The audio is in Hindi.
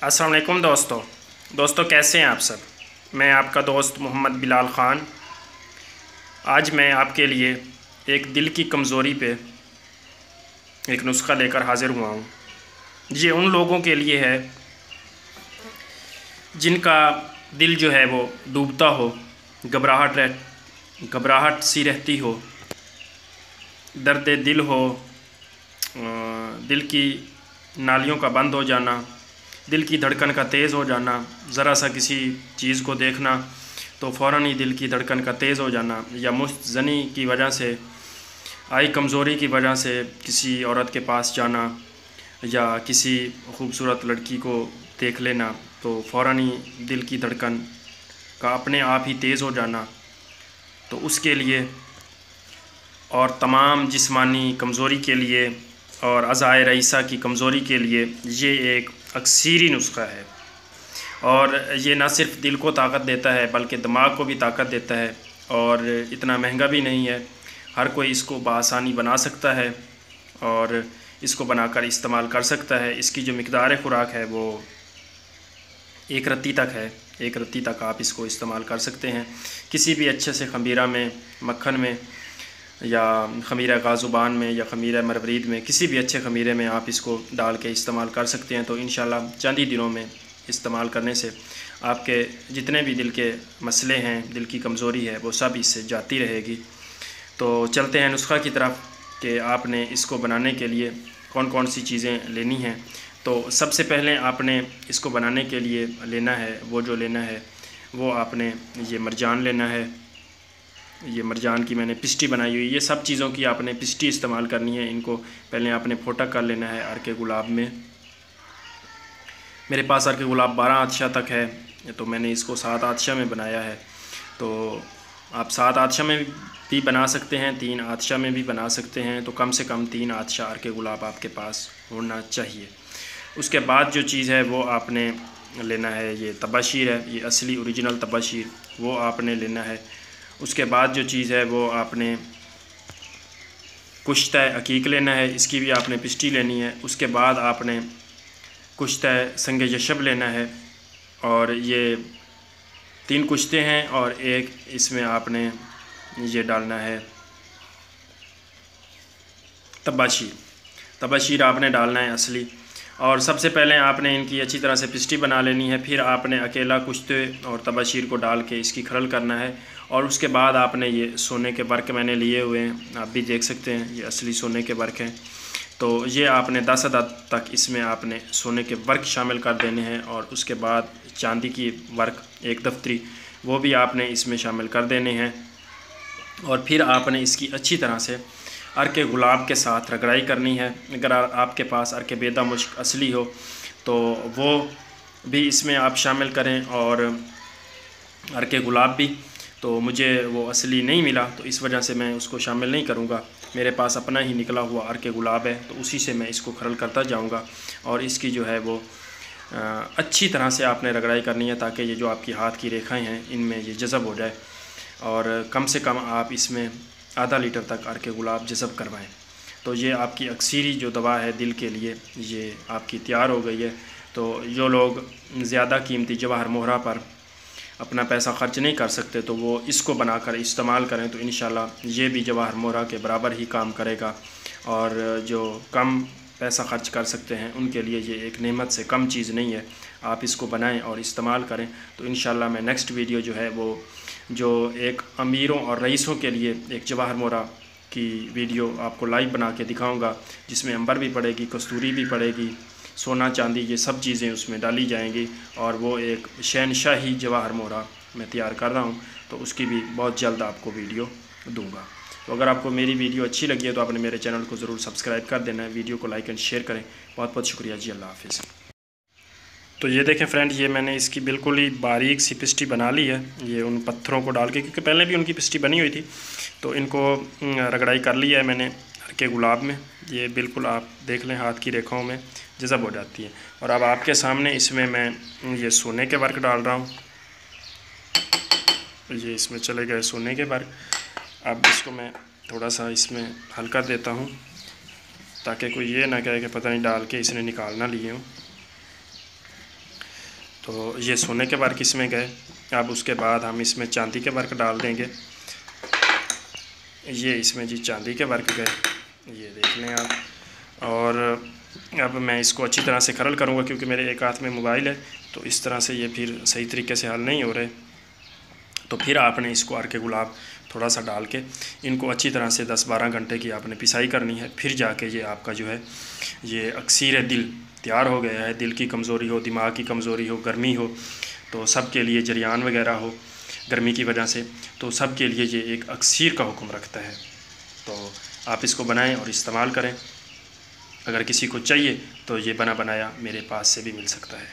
अस्सलाम वालेकुम दोस्तों कैसे हैं आप सब। मैं आपका दोस्त मोहम्मद बिलाल ख़ान। आज मैं आपके लिए एक दिल की कमज़ोरी पे एक नुस्खा लेकर हाज़िर हुआ हूँ। ये उन लोगों के लिए है जिनका दिल जो है वो डूबता हो, घबराहट सी रहती हो, दर्द दिल हो, दिल की नालियों का बंद हो जाना, दिल की धड़कन का तेज़ हो जाना, ज़रा सा किसी चीज़ को देखना तो फ़ौरन ही दिल की धड़कन का तेज़ हो जाना, या मुस्तज़नी की वजह से, आई कमज़ोरी की वजह से किसी औरत के पास जाना, या किसी खूबसूरत लड़की को देख लेना तो फ़ौरन ही दिल की धड़कन का अपने आप ही तेज़ हो जाना। तो उसके लिए और तमाम जिस्मानी कमज़ोरी के लिए और अज़ाए रईसा की कमज़ोरी के लिए ये एक अक्सीरी नुस्खा है। और ये ना सिर्फ दिल को ताकत देता है बल्कि दिमाग को भी ताकत देता है, और इतना महंगा भी नहीं है। हर कोई इसको बआसानी बना सकता है और इसको बनाकर इस्तेमाल कर सकता है। इसकी जो मिक़दार ख़ुराक है वो 1 रत्ती तक है। 1 रत्ती तक आप इसको इस्तेमाल कर सकते हैं। किसी भी अच्छे से ख़मीरा में, मक्खन में, या ख़मीरा गाज़ुबान में, या ख़मीरा मरवरीद में, किसी भी अच्छे ख़मीरे में आप इसको डाल के इस्तेमाल कर सकते हैं। तो इंशाल्लाह चंद ही दिनों में इस्तेमाल करने से आपके जितने भी दिल के मसले हैं, दिल की कमज़ोरी है, वो सब इससे जाती रहेगी। तो चलते हैं नुस्खा की तरफ कि आपने इसको बनाने के लिए कौन कौन सी चीज़ें लेनी हैं। तो सबसे पहले आपने इसको बनाने के लिए लेना है, वो आपने ये मरजान लेना है। ये मरजान की मैंने पिस्टी बनाई हुई। ये सब चीज़ों की आपने पिस्टी इस्तेमाल करनी है। इनको पहले आपने फोटा कर लेना है अर्के गुलाब में। मेरे पास अर्के गुलाब 12 आतशा तक है, तो मैंने इसको 7 आतशा में बनाया है। तो आप 7 आतशा में भी बना सकते हैं, 3 आतशा में भी बना सकते हैं। तो कम से कम 3 आतशा अर्के गुलाब आपके पास होना चाहिए। उसके बाद जो चीज़ है वो आपने लेना है, ये तबाशीर है, ये असली ओरिजिनल तबाशीर, वो आपने लेना है। उसके बाद जो चीज़ है वो आपने कुश्ता अकीक लेना है, इसकी भी आपने पिस्टी लेनी है। उसके बाद आपने कुश्ता संग यशब लेना है, और ये 3 कुश्ते हैं, और एक इसमें आपने ये डालना है तबाशीर आपने डालना है असली। और सबसे पहले आपने इनकी अच्छी तरह से पिस्टी बना लेनी है। फिर आपने अकेला कुश्ते और तबाशीर को डाल के इसकी खरल करना है। और उसके बाद आपने ये सोने के वर्क मैंने लिए हुए हैं, आप भी देख सकते हैं, ये असली सोने के वर्क हैं। तो ये आपने 10 अदद तक इसमें आपने सोने के वर्क शामिल कर देने हैं। और उसके बाद चांदी की वर्क 1 दफ्तरी, वो भी आपने इसमें शामिल कर देने हैं। और फिर आपने इसकी अच्छी तरह से अर्के गुलाब के साथ रगड़ाई करनी है। अगर आपके पास अर्के बेदा मुश्क असली हो तो वो भी इसमें आप शामिल करें, और अर्के गुलाब भी। तो मुझे वो असली नहीं मिला, तो इस वजह से मैं उसको शामिल नहीं करूँगा। मेरे पास अपना ही निकला हुआ अर्के गुलाब है, तो उसी से मैं इसको खरल करता जाऊँगा। और इसकी जो है वो अच्छी तरह से आपने रगड़ाई करनी है, ताकि ये जो आपकी हाथ की रेखाएँ हैं इनमें ये जज़ब हो जाए। और कम से कम आप इसमें आधा लीटर तक अर्के गुलाब जज़ब करवाएं। तो ये आपकी अक्सीरी जो दवा है दिल के लिए, ये आपकी तैयार हो गई है। तो जो लोग ज़्यादा कीमती जवाहर मोहरा पर अपना पैसा ख़र्च नहीं कर सकते, तो वो इसको बनाकर इस्तेमाल करें। तो इंशाल्लाह ये भी जवाहर मोहरा के बराबर ही काम करेगा। और जो कम पैसा ख़र्च कर सकते हैं उनके लिए ये एक नेमत से कम चीज़ नहीं है। आप इसको बनाएं और इस्तेमाल करें। तो इंशाल्लाह मैं नेक्स्ट वीडियो जो है वो जो एक अमीरों और रईसों के लिए एक जवाहर मोहरा की वीडियो आपको लाइव बना के दिखाऊंगा, जिसमें अंबर भी पड़ेगी, कस्तूरी भी पड़ेगी, सोना चांदी, ये सब चीज़ें उसमें डाली जाएंगी। और वो एक शहनशाही जवाहर मोहरा मैं तैयार कर रहा हूँ, तो उसकी भी बहुत जल्द आपको वीडियो दूँगा। तो अगर आपको मेरी वीडियो अच्छी लगी है तो आपने मेरे चैनल को ज़रूर सब्सक्राइब कर देना है, वीडियो को लाइक एंड शेयर करें। बहुत बहुत शुक्रिया जी, अल्लाह हाफिज़। तो ये देखें फ्रेंड, ये मैंने इसकी बिल्कुल ही बारीक सी पिस्टी बना ली है, ये उन पत्थरों को डाल के, क्योंकि पहले भी उनकी पिस्टी बनी हुई थी। तो इनको रगड़ाई कर लिया है मैंने अर्के गुलाब में। ये बिल्कुल आप देख लें हाथ की रेखाओं में जज़ब हो जाती है। और अब आपके सामने इसमें मैं ये सोने के वर्क डाल रहा हूँ। ये इसमें चले गए सोने के वर्क। अब इसको मैं थोड़ा सा इसमें हल्का देता हूँ, ताकि कोई ये ना कहे कि पता नहीं डाल के इसने निकाल ना लिए हूँ। तो ये सोने के वर्क इसमें गए। अब उसके बाद हम इसमें चांदी के वर्क डाल देंगे। ये इसमें जी चांदी के वर्क गए, ये देख लें आप। और अब मैं इसको अच्छी तरह से खरल करूँगा, क्योंकि मेरे एक हाथ में मोबाइल है तो इस तरह से ये फिर सही तरीके से हल नहीं हो रहे। तो फिर आपने इसको अर्के गुलाब थोड़ा सा डाल के इनको अच्छी तरह से 10-12 घंटे की आपने पिसाई करनी है। फिर जाके ये आपका जो है ये अक्सीर दिल तैयार हो गया है। दिल की कमज़ोरी हो, दिमाग की कमज़ोरी हो, गर्मी हो, तो सब के लिए जरियान वगैरह हो गर्मी की वजह से, तो सब के लिए ये एक अक्सीर का हुक्म रखता है। तो आप इसको बनाएं और इस्तेमाल करें। अगर किसी को चाहिए तो ये बना बनाया मेरे पास से भी मिल सकता है।